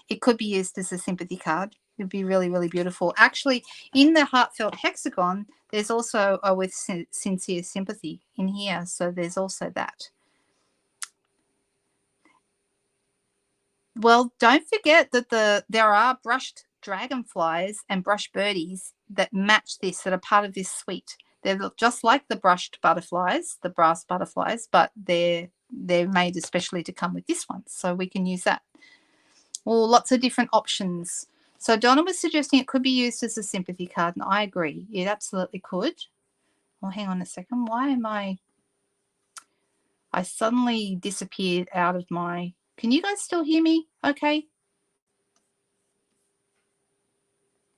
It could be used as a sympathy card. It would be really, really beautiful. Actually, in the Heartfelt Hexagon, there's also a with sincere sympathy in here. So there's also that. Well, don't forget that there are brushed dragonflies and brush birdies that match this, that are part of this suite. They look just like the brushed butterflies, the brass butterflies, but they're made especially to come with this one. So we can use that. Well, lots of different options. So Donna was suggesting it could be used as a sympathy card, and I agree. It absolutely could. Well, hang on a second. Why am I suddenly disappeared out of my... Can you guys still hear me? Okay.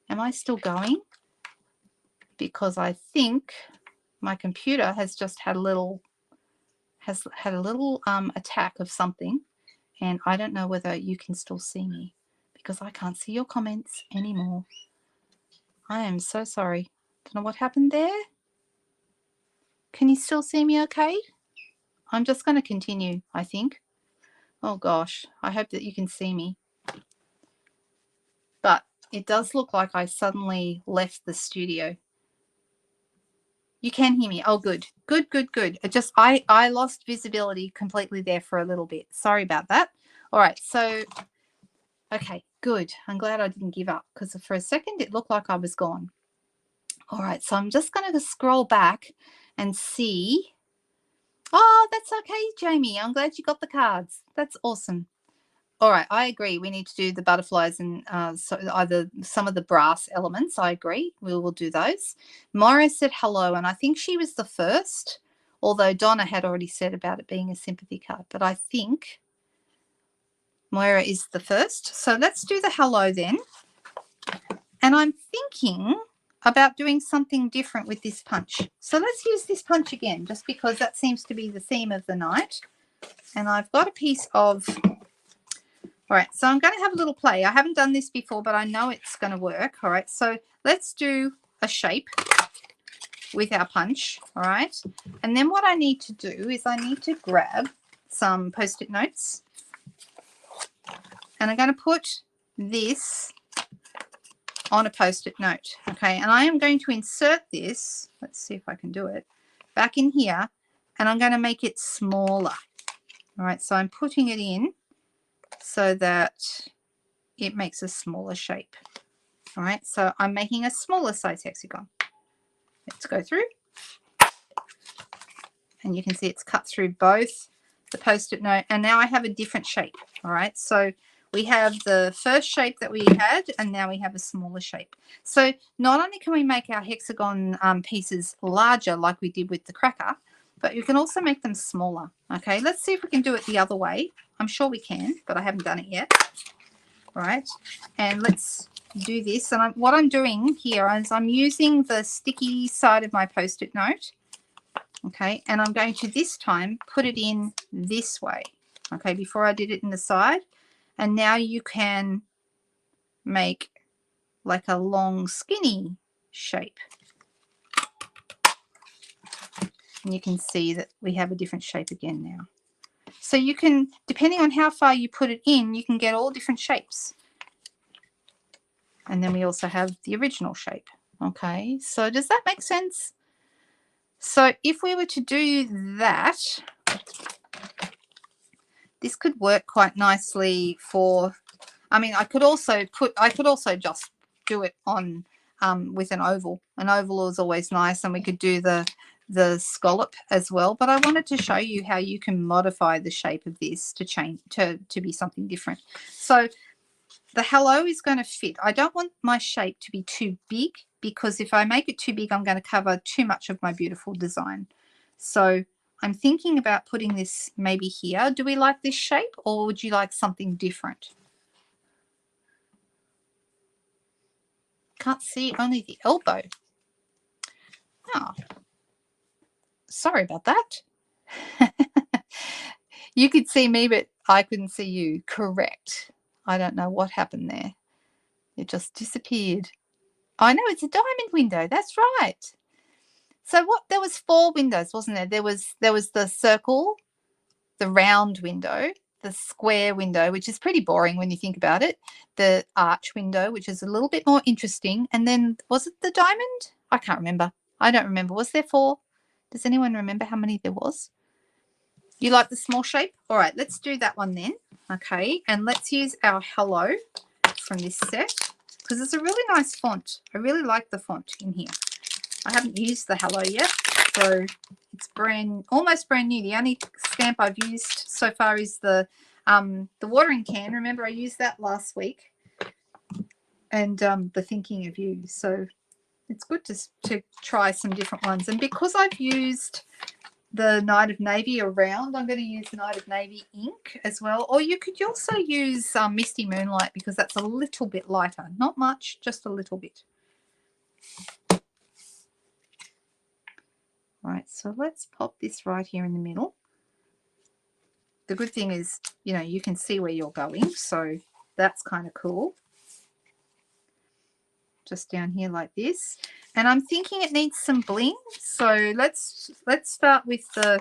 Am I still going? Because I think my computer has just had a little attack of something, and I don't know whether you can still see me because I can't see your comments anymore. I am so sorry. Don't know what happened there. Can you still see me okay? I'm just going to continue, I think. Oh gosh, I hope that you can see me. But it does look like I suddenly left the studio. You can hear me. Oh, good. Good. I lost visibility completely there for a little bit. Sorry about that. All right. So, okay, good. I'm glad I didn't give up because for a second it looked like I was gone. All right. So I'm just going to scroll back and see Oh, that's okay, Jamie. I'm glad you got the cards. That's awesome. All right, I agree. We need to do the butterflies and so either some of the brass elements. I agree. We will do those. Moira said hello, and I think she was the first, although Donna had already said about it being a sympathy card. But I think Moira is the first. So let's do the hello then. And I'm thinking about doing something different with this punch. So let's use this punch again, just because that seems to be the theme of the night. And I've got a piece of... All right, so I'm going to have a little play. I haven't done this before, but I know it's going to work. All right, so let's do a shape with our punch. All right, and then what I need to do is I need to grab some Post-it notes, and I'm going to put this on a Post-it note. Okay, and I am going to insert this. Let's see if I can do it back in here, and I'm going to make it smaller. All right, so I'm putting it in so that it makes a smaller shape. All right, so I'm making a smaller size hexagon. Let's go through. And you can see it's cut through both the Post-it note. And now I have a different shape. All right, so we have the first shape that we had, and now we have a smaller shape. So not only can we make our hexagon pieces larger like we did with the cracker, but you can also make them smaller. Okay, let's see if we can do it the other way. I'm sure we can, but I haven't done it yet. All right, and let's do this. And what I'm doing here is I'm using the sticky side of my Post-it note. Okay, and I'm going to this time put it in this way. Okay, before I did it in the side. And now you can make like a long skinny shape. And you can see that we have a different shape again now. So you can, depending on how far you put it in, you can get all different shapes. And then we also have the original shape. Okay, so does that make sense? So if we were to do that, this could work quite nicely for, I mean, I could also just do it on with an oval. An oval is always nice, and we could do the scallop as well. But I wanted to show you how you can modify the shape of this to change to be something different. So the hello is going to fit. I don't want my shape to be too big, because if I make it too big, I'm going to cover too much of my beautiful design. So I'm thinking about putting this maybe here. Do we like this shape, or would you like something different? Can't see, only the elbow. Oh, sorry about that. You could see me, but I couldn't see you. Correct. I don't know what happened there. It just disappeared. I know, it's a diamond window. That's right. So what? There was 4 windows, wasn't there? There was the circle, the round window, the square window, which is pretty boring when you think about it, the arch window, which is a little bit more interesting, and then was it the diamond? I can't remember. I don't remember. Was there 4? Does anyone remember how many there was? You like the small shape? All right, let's do that one then. Okay, and let's use our hello from this set, because it's a really nice font. I really like the font in here. I haven't used the hello yet, so it's almost brand new. The only stamp I've used so far is the watering can. Remember, I used that last week, and the thinking of you. So it's good to try some different ones. And because I've used the Night of Navy around, I'm going to use Night of Navy ink as well. Or you could also use Misty Moonlight, because that's a little bit lighter. Not much, just a little bit. All right, so let's pop this right here in the middle. The good thing is, you know, you can see where you're going, so that's kind of cool. Just down here like this. And I'm thinking it needs some bling, so let's start with a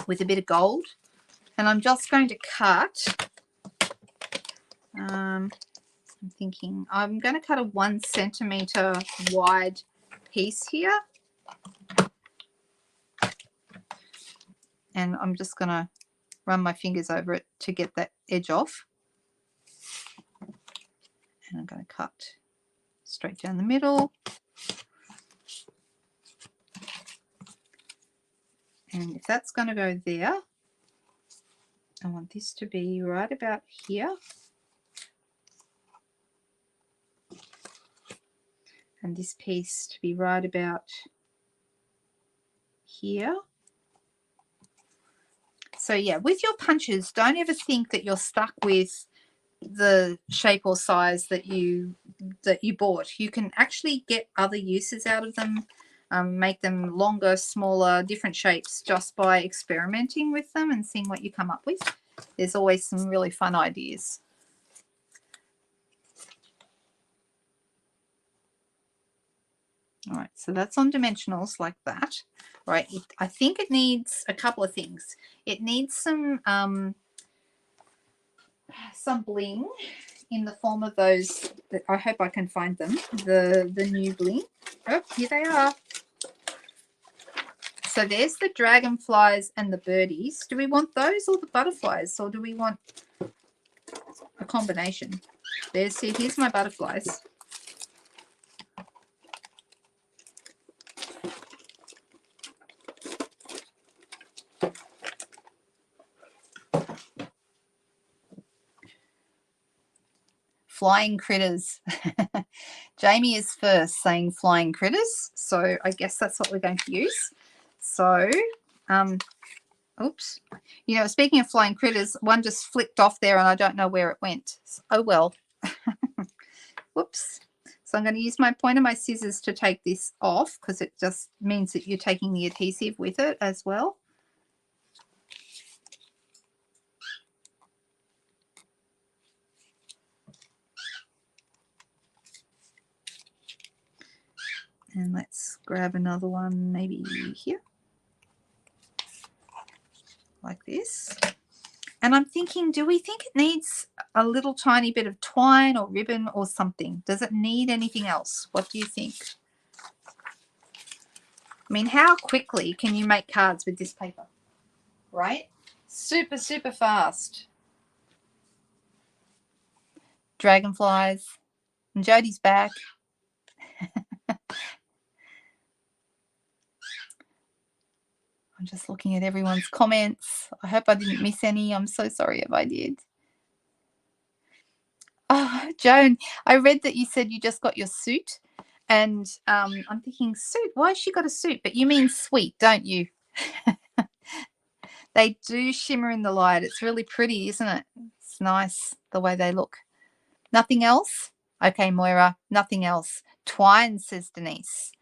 bit of gold. And I'm just going to cut, I'm thinking I'm going to cut a 1 centimeter wide piece here. And I'm just going to run my fingers over it to get that edge off. And I'm going to cut straight down the middle. And if that's going to go there, I want this to be right about here. And this piece to be right about here. So yeah, with your punches, don't ever think that you're stuck with the shape or size that you bought. You can actually get other uses out of them, make them longer, smaller, different shapes just by experimenting with them and seeing what you come up with. There's always some really fun ideas. All right, so that's on dimensionals like that. All right, I think it needs a couple of things. It needs some bling in the form of those. I hope I can find them. The new bling. Oh, here they are. So there's the dragonflies and the birdies. Do we want those or the butterflies, or do we want a combination? Here's my butterflies. Flying critters. Jamie is first saying flying critters, so I guess that's what we're going to use. So, oops. You know, speaking of flying critters, one just flicked off there and I don't know where it went. Oh, well. Whoops. So I'm going to use my point of my scissors to take this off because it just means that you're taking the adhesive with it as well. And let's grab another one maybe here. Like this. And I'm thinking, do we think it needs a little tiny bit of twine or ribbon or something? Does it need anything else? What do you think? I mean, how quickly can you make cards with this paper? Right? Super, super fast. Dragonflies. And Jodie's back. I'm just looking at everyone's comments. I hope I didn't miss any. I'm so sorry if I did. Oh, Joan, I read that you said you just got your suit. And I'm thinking, suit? Why has she got a suit? But you mean sweet, don't you? They do shimmer in the light. It's really pretty, isn't it? It's nice the way they look. Nothing else? Okay, Moira, nothing else. Twine, says Denise.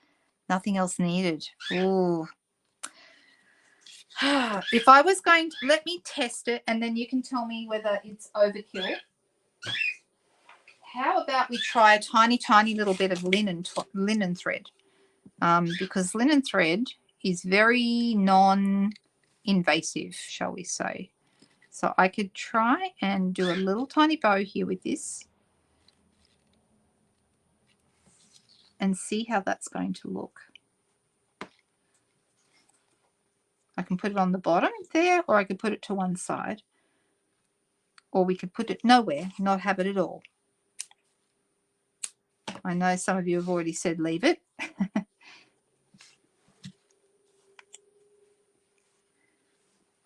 Nothing else needed. Ooh. If I was going to, let me test it and then you can tell me whether it's overkill. How about we try a tiny, tiny little bit of linen thread? Because linen thread is very non-invasive, shall we say. So I could try and do a little tiny bow here with this and see how that's going to look. I can put it on the bottom there, or I could put it to one side. Or we could put it nowhere, not have it at all. I know some of you have already said leave it.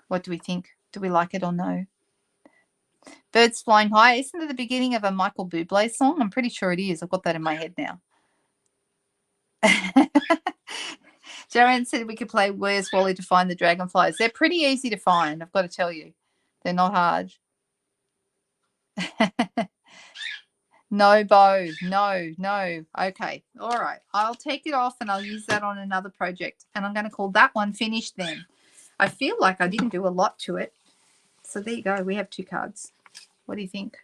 What do we think? Do we like it or no? Birds Flying High. Isn't it the beginning of a Michael Bublé song? I'm pretty sure it is. I've got that in my head now. Joanne said we could play Where's Wally to find the dragonflies. They're pretty easy to find, I've got to tell you. They're not hard. No bow. No. Okay. All right. I'll take it off and I'll use that on another project. And I'm going to call that one finished then. I feel like I didn't do a lot to it. So there you go. We have 2 cards. What do you think?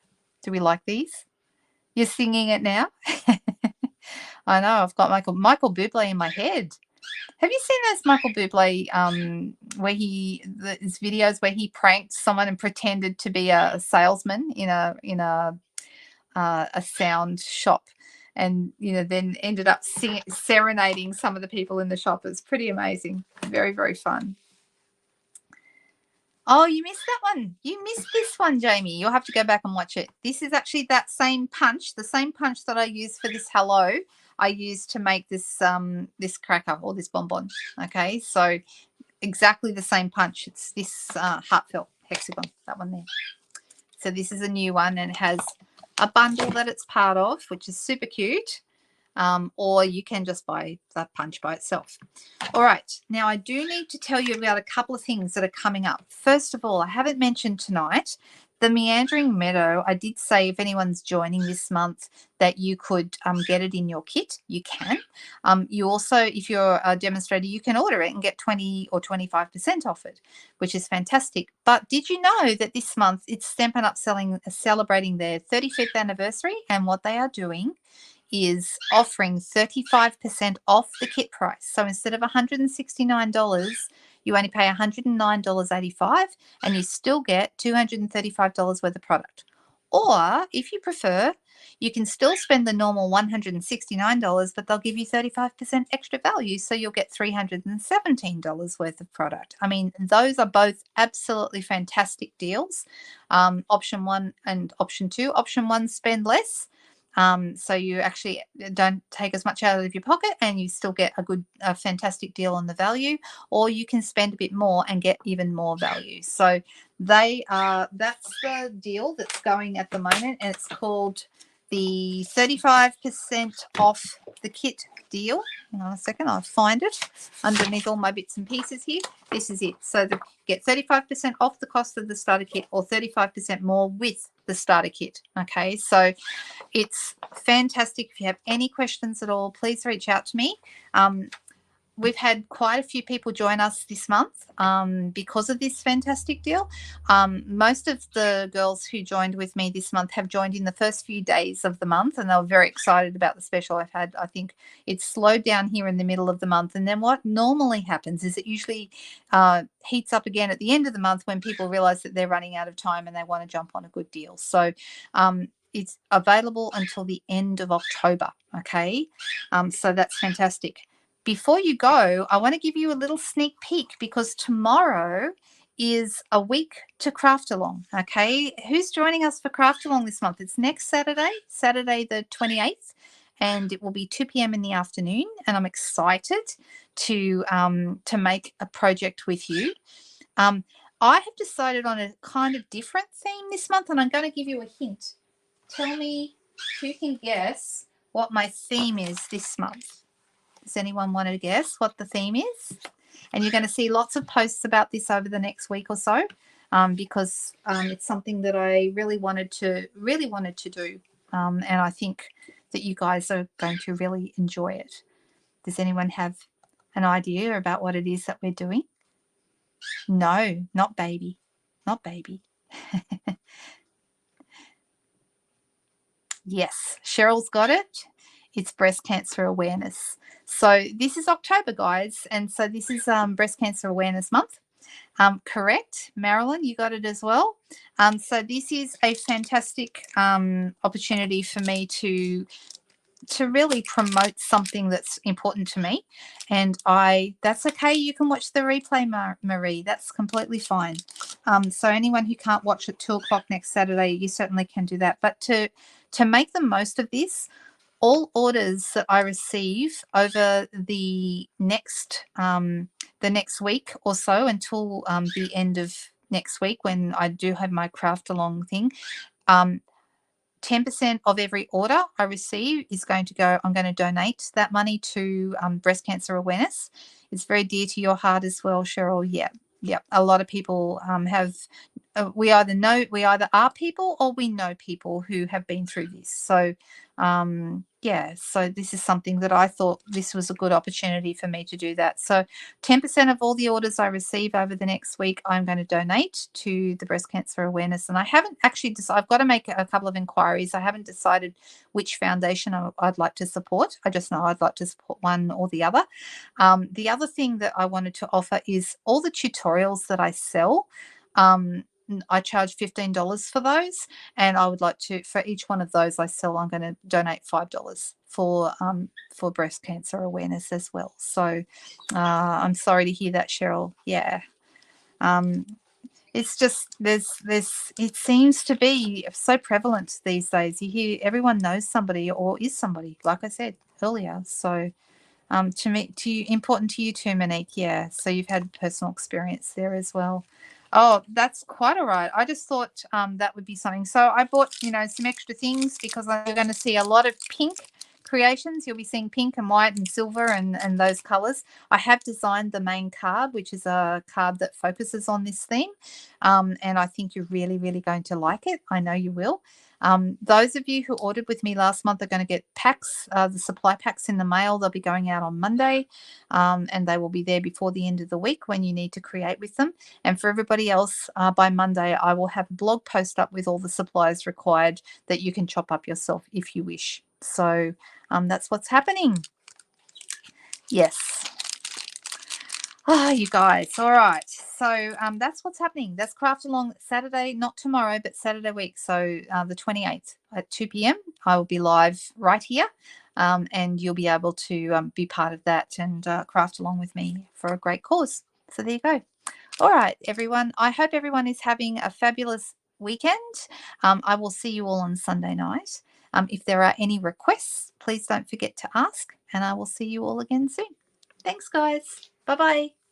Do we like these? You're singing it now? I know. I've got Michael Bublé in my head. Have you seen those Michael Bublé where his videos where he pranked someone and pretended to be a salesman in a sound shop, and then ended up serenading some of the people in the shop? It's pretty amazing. Very, very fun. Oh, you missed that one. You missed this one, Jamie. You'll have to go back and watch it. This is actually that same punch, the same punch that I used for this hello, I used to make this this cracker or this bonbon. Okay, so exactly the same punch. It's this heartfelt hexagon, that one there. So this is a new one, and it has a bundle that it's part of, which is super cute. Or you can just buy the punch by itself. All right, now I do need to tell you about a couple of things that are coming up. First of all, I haven't mentioned tonight the Meandering Meadow. I did say if anyone's joining this month that you could get it in your kit. You can. You also, if you're a demonstrator, you can order it and get 20 or 25% off it, which is fantastic. But did you know that this month it's Stampin' Up celebrating their 35th anniversary, and what they are doing is offering 35% off the kit price. So instead of $169, you only pay $109.85, and you still get $235 worth of product. Or if you prefer, you can still spend the normal $169, but they'll give you 35% extra value, so you'll get $317 worth of product. I mean, those are both absolutely fantastic deals. Option 1 and option 2. Option 1, spend less. So you actually don't take as much out of your pocket, and you still get a fantastic deal on the value, or you can spend a bit more and get even more value. So that's the deal that's going at the moment, and it's called the 35% off the kit deal. Hang on a second, I'll find it underneath all my bits and pieces here. This is it. So get 35% off the cost of the starter kit, or 35% more with the starter kit. Okay, so it's fantastic. If you have any questions at all, please reach out to me. We've had quite a few people join us this month because of this fantastic deal. Most of the girls who joined with me this month have joined in the first few days of the month, and they were very excited about the special I've had. I think it's slowed down here in the middle of the month, and then what normally happens is it usually heats up again at the end of the month when people realize that they're running out of time and they want to jump on a good deal. So it's available until the end of October, okay? So that's fantastic. Before you go, I want to give you a little sneak peek, because tomorrow is a week to Craft Along, okay? Who's joining us for Craft Along this month? It's next Saturday, Saturday the 28th, and it will be 2 p.m. in the afternoon, and I'm excited to make a project with you. I have decided on a kind of different theme this month, and I'm going to give you a hint. Tell me who can guess what my theme is this month. Does anyone want to guess what the theme is? And you're going to see lots of posts about this over the next week or so, because it's something that I really wanted to do, and I think that you guys are going to really enjoy it. Does anyone have an idea about what it is that we're doing? No, not baby, not baby. Yes, Cheryl's got it. It's breast cancer awareness. So this is October, guys, and so this is Breast Cancer Awareness Month. Correct, Marilyn, you got it as well. So this is a fantastic opportunity for me to really promote something that's important to me, and that's okay. You can watch the replay, Marie. That's completely fine. So anyone who can't watch at 2 o'clock next Saturday, you certainly can do that. But to make the most of this, all orders that I receive over the next week or so, until the end of next week, when I do have my Craft Along thing, 10% of every order I receive is going to go. I'm going to donate that money to breast cancer awareness. It's very dear to your heart as well, Cheryl. Yeah. A lot of people have. We either are people, or we know people who have been through this. So so this is something that I thought this was a good opportunity for me to do that. So 10% of all the orders I receive over the next week, I'm going to donate to the breast cancer awareness. And I haven't actually decided. I've got to make a couple of inquiries. I haven't decided which foundation I'd like to support. I just know I'd like to support one or the other. The other thing that I wanted to offer is all the tutorials that I sell. I charge $15 for those, and I would like to, for each one of those I sell, I'm going to donate $5 for breast cancer awareness as well. So I'm sorry to hear that, Cheryl. Yeah. It's just it seems to be so prevalent these days. You hear everyone knows somebody or is somebody, like I said earlier. So important to you too, Monique. Yeah, so you've had personal experience there as well. Oh, that's quite all right. I just thought that would be something. So I bought, some extra things because I'm going to see a lot of pink creations. You'll be seeing pink and white and silver and those colors. I have designed the main card, which is a card that focuses on this theme. And I think you're really, really going to like it. I know you will. Those of you who ordered with me last month are going to get packs, the supply packs in the mail. They'll be going out on Monday, and they will be there before the end of the week when you need to create with them. And for everybody else, by Monday, I will have a blog post up with all the supplies required that you can chop up yourself if you wish. So that's what's happening. Yes. Oh, you guys. All right. So that's what's happening. That's Craft Along Saturday, not tomorrow, but Saturday week. So the 28th at 2 p.m. I will be live right here. And you'll be able to be part of that and craft along with me for a great cause. So there you go. All right, everyone. I hope everyone is having a fabulous weekend. I will see you all on Sunday night. If there are any requests, please don't forget to ask, and I will see you all again soon. Thanks, guys. Bye-bye.